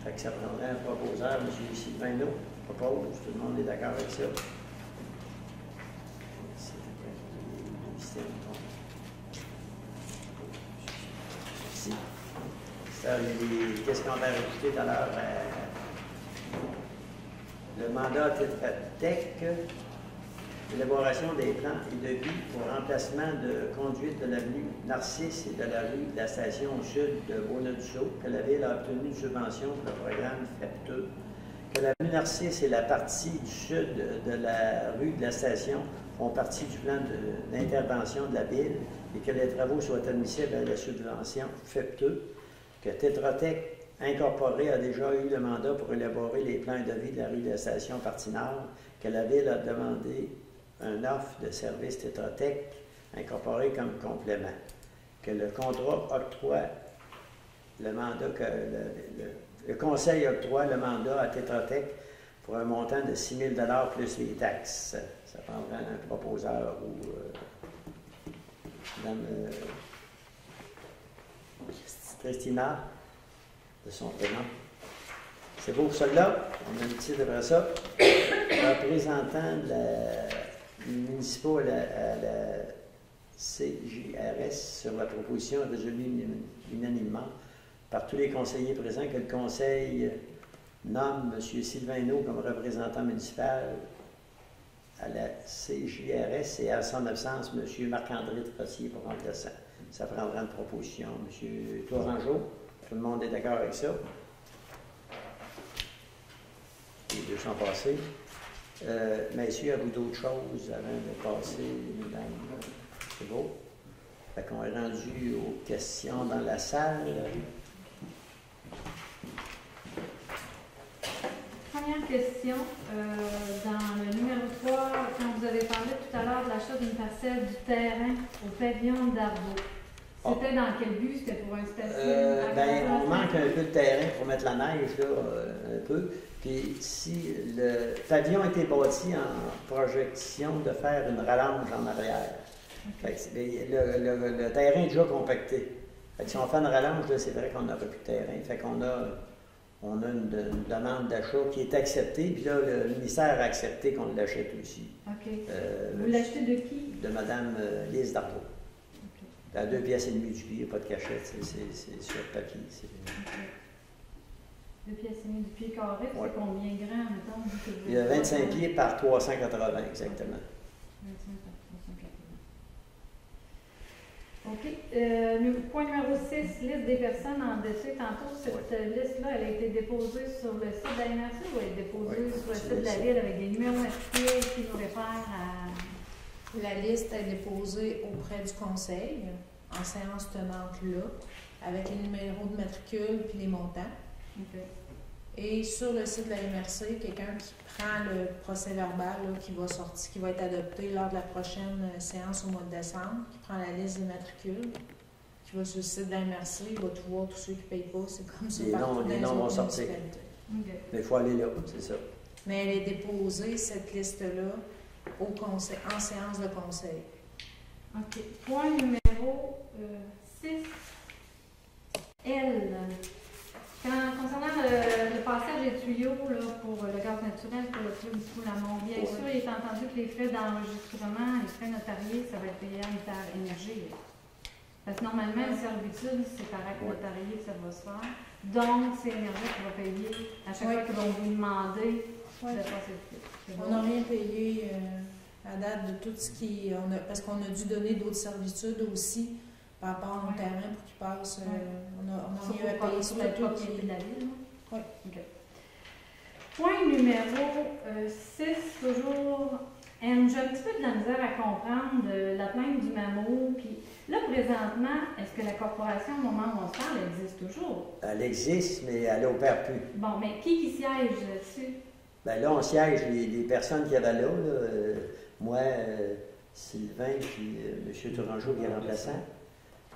Speaker 1: Fait que ça prendrait un proposeur, M. Sylvain Hainaut, propose, tout le monde est d'accord avec ça. Qu'est-ce qu'on va rajouter tout à l'heure? Le mandat Tétratec, élaboration des plans et devis pour remplacement de conduite de l'avenue Narcisse et de la rue de la station au sud de Bonadusseau, que la Ville a obtenu une subvention pour le programme FEPTE, que l'avenue Narcisse et la partie du sud de la rue de la station font partie du plan d'intervention de la Ville et que les travaux soient admissibles à la subvention FEPTE, que Tétratec Incorporé a déjà eu le mandat pour élaborer les plans de vie de la rue de la Station Partie Nord, que la Ville a demandé un offre de service Tétratec Incorporé comme complément, que le contrat octroie le mandat que Le conseil octroie le mandat à Tétratec pour un montant de 6 000 $ plus les taxes. Ça prendra un proposeur ou Mme Christina, de son prénom. C'est beau pour cela. On a une petite après ça. Représentant de la municipale à la CJRS sur la proposition résolue unanimement par tous les conseillers présents que le conseil nomme M. Sylvain Naud comme représentant municipal à la CJRS et à son absence, M. Marc-André Trottier pour remplaçant. Ça prendra une proposition. M. Tourangeau, tout le monde est d'accord avec ça. Les deux sont passés. Messieurs, à vous d'autres choses avant de passer, mesdames? C'est beau. Fait qu'on est rendu aux questions dans la salle.
Speaker 8: Première question, dans le numéro 3, quand vous avez parlé tout à l'heure de l'achat d'une parcelle du terrain au pavillon d'Arbault, c'était dans quel but? C'était pour un station?
Speaker 1: On manque un peu de terrain pour mettre la neige, là, un peu. Puis si le pavillon a été bâti en projection de faire une rallonge en arrière. Fait que le terrain est déjà compacté. Fait que si on fait une rallonge, là, c'est vrai qu'on n'aura plus de terrain. Fait qu'on a une demande d'achat qui est acceptée, puis là, le ministère a accepté qu'on l'achète aussi.
Speaker 8: OK. Vous l'achetez de qui?
Speaker 1: De Mme Lise Darbo. Okay. À 2 pièces et demie du pied, il n'y a pas de cachette, c'est sur le papier.
Speaker 8: Okay. 2 pièces et demie du pied carré, c'est combien grand, mettons?
Speaker 1: Il y a 25 pieds par 380, exactement.
Speaker 8: 25 par 380. OK. Point numéro 6, liste des personnes en décès. Tantôt, cette liste-là, elle a été déposée sur le site de la MRC ou elle est déposée sur le site de la Ville avec des numéros matricules qui nous réfèrent à...
Speaker 2: La liste est déposée auprès du conseil, en séance tenante là, avec les numéros de matricule puis les montants.
Speaker 8: Okay.
Speaker 2: Et sur le site de la MRC, quelqu'un qui prend le procès-verbal qui va sortir, qui va être adopté lors de la prochaine séance au mois de décembre, qui prend la liste des matricules, qui va sur le site de la MRC, il va tout voir, tous ceux qui ne payent pas, c'est comme ça partout dans les
Speaker 1: noms vont
Speaker 2: autres
Speaker 1: sortir.
Speaker 2: municipalités.
Speaker 8: Okay.
Speaker 1: Mais il faut aller là, c'est ça.
Speaker 2: Mais elle est déposée, cette liste-là, au conseil, en séance de conseil.
Speaker 8: OK. Point numéro 6. L. Concernant le passage des tuyaux là, pour le gaz naturel pour le club du Lamont, bien sûr, il est entendu que les frais d'enregistrement, les frais notariés, ça va être payé en énergie. Parce que normalement, une servitude, c'est par acte notarié que ça va se faire. Donc, c'est Énergie qui va payer à chaque fois qu'ils vont vous demander de passer le flux.
Speaker 2: On n'a rien payé à date de tout ce qui... parce qu'on a dû donner d'autres servitudes aussi par rapport au terrain pour qu'ils passent. On a rien à payer sur la propriété
Speaker 8: de la ville.
Speaker 2: Oui.
Speaker 8: Okay. Point numéro 6, toujours. J'ai un petit peu de la misère à comprendre la plainte du Mammot. Puis là, présentement, est-ce que la corporation, au moment où on se parle, elle existe toujours?
Speaker 1: Elle existe, mais elle n'opère plus.
Speaker 8: Bon, mais qui siège là-dessus?
Speaker 1: Bien là, on siège les personnes qui avaient là. Moi, Sylvain, puis M. Tourangeau qui est remplaçant.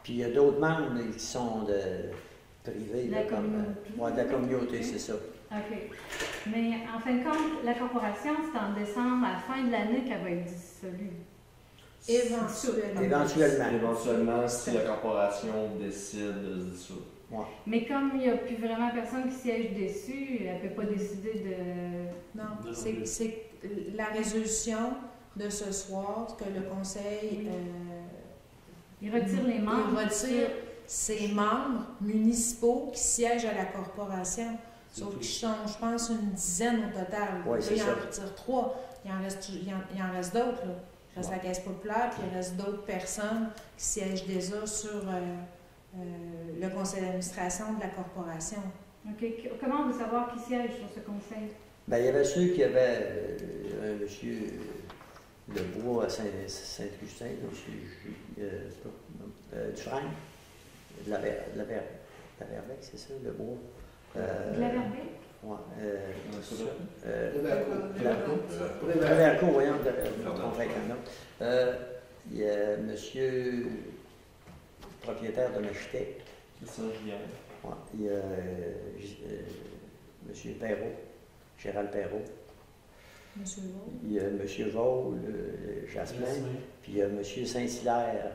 Speaker 1: Puis il y a d'autres membres qui sont privés,
Speaker 8: de
Speaker 1: la communauté, c'est ça.
Speaker 8: OK. Mais en fin de compte, la corporation, c'est en décembre, à la fin de l'année, qu'elle va être dissolue.
Speaker 4: Éventuellement, si la corporation décide de se dissoudre.
Speaker 1: Ouais.
Speaker 8: Mais comme il n'y a plus vraiment personne qui siège dessus, elle ne peut pas décider de...
Speaker 2: Non, c'est la résolution de ce soir que le conseil...
Speaker 8: il retire les membres.
Speaker 2: Il retire ses membres municipaux qui siègent à la corporation. Sauf qu'ils sont, je pense, une dizaine au total.
Speaker 1: Oui, c'est ça.
Speaker 2: Il en retire 3. Il en reste d'autres. Il reste la Caisse populaire, puis il reste d'autres personnes qui siègent déjà sur le conseil d'administration de la corporation.
Speaker 8: OK. Comment on veut savoir qui siège sur ce conseil?
Speaker 1: Bien, il y avait ceux qui avaient un monsieur Lebois à Saint-Augustin, Dufresne, de la Verbec, c'est ça, Lebois.
Speaker 8: De la Verbec?
Speaker 1: Oui.
Speaker 6: Préverco,
Speaker 1: voyons, il y a monsieur propriétaire de Machitec.
Speaker 4: C'est ça, Rivière.
Speaker 1: Ouais. Il y a M. Perrault, Gérald Perrault.
Speaker 2: Monsieur Vaux.
Speaker 1: Il y a M. Vaux, Jasmin. Puis il y a M. Saint-Hilaire.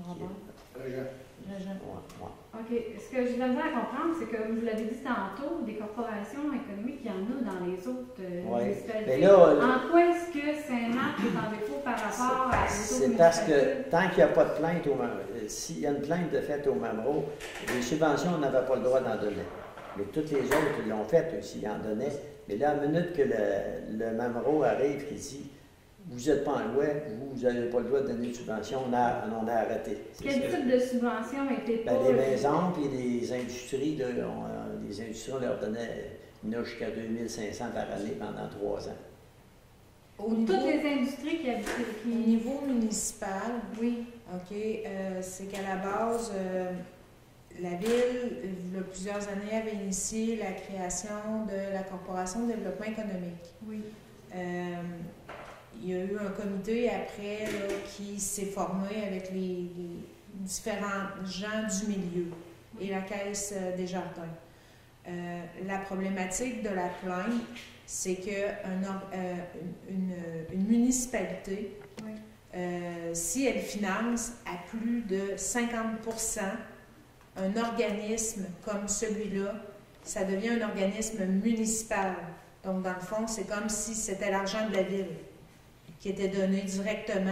Speaker 2: Robert.
Speaker 6: Régent.
Speaker 2: Régent.
Speaker 1: Ouais.
Speaker 8: OK. Ce que j'ai de la misère à comprendre, c'est que vous l'avez dit tantôt, des corporations économiques, il y en a dans les autres
Speaker 1: Ouais.
Speaker 8: municipalités.
Speaker 1: Mais là,
Speaker 8: En quoi est-ce que Saint-Marc est en défaut par rapport à
Speaker 1: c'est parce que tant qu'il n'y a pas de plainte au s'il y a une plainte de fait au Mamro, les subventions, on n'avait pas le droit d'en donner. Mais toutes les autres, ils l'ont fait aussi, ils en donnaient. Mais là, à la minute que le Mamro arrive et dit vous n'êtes pas en loi, vous n'avez pas le droit de donner de subvention, on a arrêté.
Speaker 8: Quel type de subvention était pas...
Speaker 1: Les maisons et les industries, là, les industries, on leur donnait jusqu'à 2500 par année pendant 3 ans.
Speaker 2: Au niveau,
Speaker 8: Toutes les industries qui habitaient...
Speaker 2: au niveau municipal,
Speaker 8: Oui.
Speaker 2: OK, c'est qu'à la base, la Ville, il y a plusieurs années, avait initié la création de la Corporation de développement économique.
Speaker 8: Oui.
Speaker 2: Il y a eu un comité après là, qui s'est formé avec les différents gens du milieu et la Caisse des Jardins. La problématique de la plainte, c'est qu'une municipalité,
Speaker 8: Oui.
Speaker 2: si elle finance à plus de 50% un organisme comme celui-là, ça devient un organisme municipal. Donc, dans le fond, c'est comme si c'était l'argent de la Ville qui était donné directement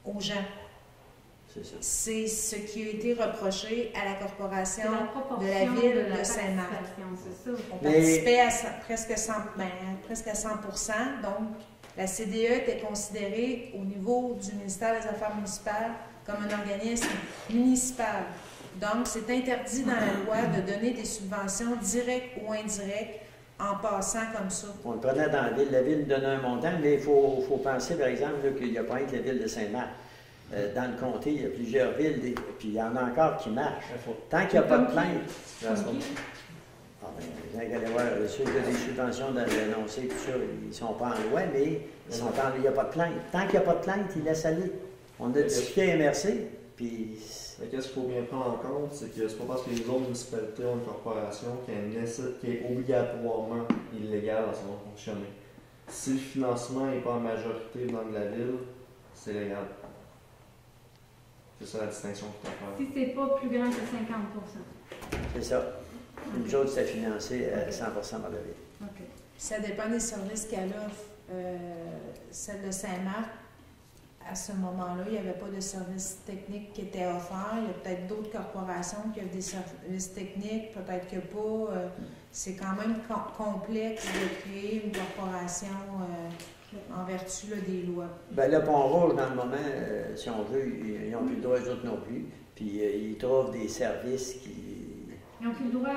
Speaker 2: aux gens.
Speaker 1: C'est ça.
Speaker 2: C'est ce qui a été reproché à la corporation
Speaker 8: C'est la proportion
Speaker 2: de la Ville
Speaker 8: de la
Speaker 2: de Saint-Marc.
Speaker 8: participation, c'est ça.
Speaker 2: On participait à presque à 100%. Donc, la CDE était considérée au niveau du ministère des Affaires municipales comme un organisme municipal. Donc, c'est interdit dans la loi de donner des subventions directes ou indirectes en passant comme ça.
Speaker 1: On le prenait dans la ville donnait un montant, mais il faut penser, par exemple, là, qu'il n'y a pas rien que la ville de Saint-Marc. Dans le comté, il y a plusieurs villes, puis il y en a encore qui marchent. Tant qu'il n'y a pas de plainte, vous allez voir, ceux qui ont des subventions d'annoncer, tout ça, ils ne sont pas en loi, mais il n'y a pas de plainte. Tant qu'il n'y a pas de plainte, ils laissent aller. On a discuté à MRC, puis...
Speaker 4: Mais qu'est-ce qu'il faut bien prendre en compte, c'est que c'est pas parce que les autres municipalités ont une corporation qui est obligatoirement illégale à son fonctionner. Si le financement n'est pas en majorité dans la ville, c'est légal. C'est ça la distinction qu'il faut faire.
Speaker 8: Si c'est pas plus grand que 50%.
Speaker 1: C'est ça. Nous autres, c'est financé à 100% par la ville.
Speaker 8: OK.
Speaker 2: Ça dépend des services qu'elle offre. Celle de Saint-Marc, à ce moment-là, il n'y avait pas de services techniques qui étaient offerts. Il y a peut-être d'autres corporations qui ont des services techniques, peut-être que pas. C'est quand même complexe de créer une corporation en vertu là, des lois.
Speaker 1: Bien, le Pont-Rouge, dans le moment, si on veut, ils n'ont plus le droit, les autres non plus. Puis ils trouvent des services
Speaker 8: Ils n'ont plus le droit...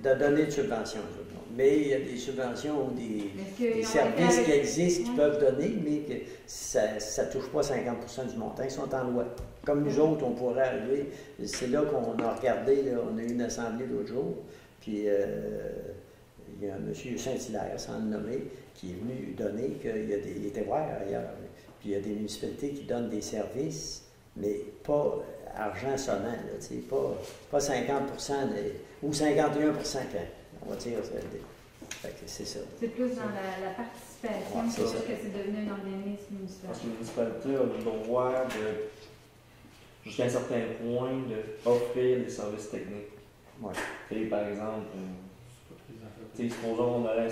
Speaker 1: de donner de subventions, eux autres, non. Mais il y a des subventions ou des services qui existent, qui peuvent donner, mais que ça ne touche pas 50% du montant. Ils sont en loi. Comme nous autres, on pourrait arriver. C'est là qu'on a regardé, là, on a eu une assemblée l'autre jour, puis il y a M. Saint-Hilaire, sans le nommer, qui est venu donner qu'il était voir ailleurs. Puis il y a des municipalités qui donnent des services, mais pas argent sonnant, là, pas 50% ou 51%, on va dire. C'est ça.
Speaker 8: C'est plus dans la participation
Speaker 1: Ouais, c'est ça.
Speaker 8: que c'est devenu un organisme municipal.
Speaker 4: Parce que la municipalité a le droit jusqu'à un certain point, d'offrir des services techniques.
Speaker 1: Ouais.
Speaker 4: Par exemple, supposons on aurait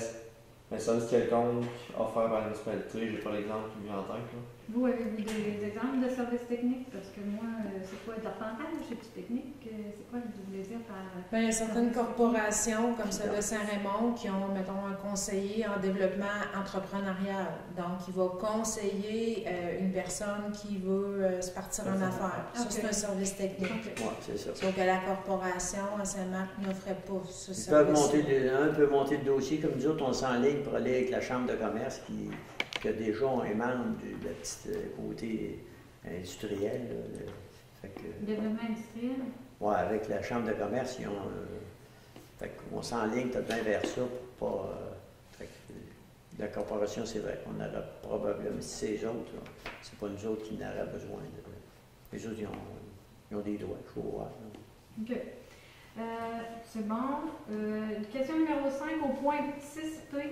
Speaker 4: un service quelconque offert par la municipalité, j'ai pas l'exemple qui me vient en tête. Là.
Speaker 8: Vous avez-vous des exemples de services techniques? Parce que moi, c'est quoi, de l'arpentage, c'est plus technique? C'est quoi que vous voulez dire par...
Speaker 2: Bien, il y a certaines corporations, comme celle de Saint-Raymond, qui ont, mettons, un conseiller en développement entrepreneurial. Donc, il va conseiller une personne qui veut se partir en affaires. Ça, c'est un service technique.
Speaker 1: Oui, c'est ça.
Speaker 2: Sauf que la corporation à Saint-Marc n'offrait pas ce
Speaker 1: Ils peuvent
Speaker 2: service.
Speaker 1: un peut monter le dossier, comme nous autres, on s'enligne pour aller avec la Chambre de commerce qui a déjà un membre du petit côté industriel.
Speaker 8: Développement industriel?
Speaker 1: Oui, avec la Chambre de commerce, ils ont. On s'enligne tout bien vers ça pour pas. La corporation, c'est vrai qu'on aurait probablement. Mais si c'est les autres, c'est pas nous autres qui en auraient besoin. Les autres, ils ont des droits, il faut voir.
Speaker 8: OK. C'est bon. Question numéro 5, au point 6P.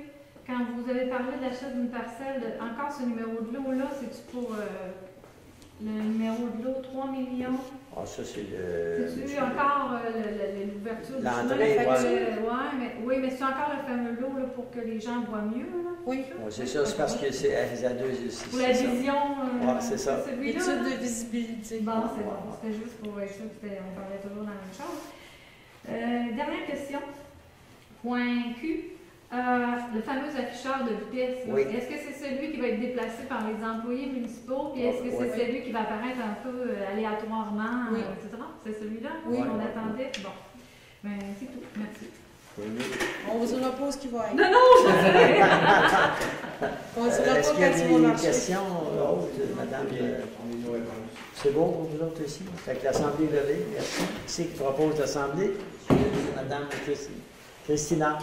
Speaker 8: Quand vous avez parlé de l'achat d'une parcelle, encore ce numéro de lot-là, c'est-tu pour le numéro de lot 3 millions?
Speaker 1: Ah, ça, c'est le.
Speaker 8: C'est-tu encore l'ouverture du
Speaker 1: L'entrée,
Speaker 8: chemin? Oui, mais c'est encore le fameux lot là, pour que les gens voient mieux? Là,
Speaker 2: Oui.
Speaker 1: C'est ça, c'est parce que c'est à deux.
Speaker 8: Pour la vision,
Speaker 1: c'est ça.
Speaker 8: celui-là.
Speaker 2: Étude
Speaker 8: là?
Speaker 2: de visibilité.
Speaker 8: Bon, c'est bon. C'était juste pour être sûr qu'on parlait toujours de la même chose. Dernière question. Point Q. Le fameux afficheur de vitesse.
Speaker 1: Oui.
Speaker 8: Est-ce que c'est celui qui va être déplacé par les employés municipaux? Puis est-ce que c'est celui qui va apparaître un peu aléatoirement,
Speaker 2: Oui.
Speaker 8: etc.? C'est celui-là?
Speaker 2: Oui.
Speaker 8: On attendait? Bon. Ben, c'est tout. Merci.
Speaker 2: On vous dira pas ce qu'il va être.
Speaker 8: Non, non, je sais.
Speaker 2: On dira pas
Speaker 1: Est-ce qu'il y a
Speaker 2: quand il va
Speaker 1: des
Speaker 2: marcher.
Speaker 1: questions autres, madame? C'est bon pour vous autres aussi? Fait que l'Assemblée est levée. Merci. Qui c'est qui propose l'Assemblée? Madame Christina.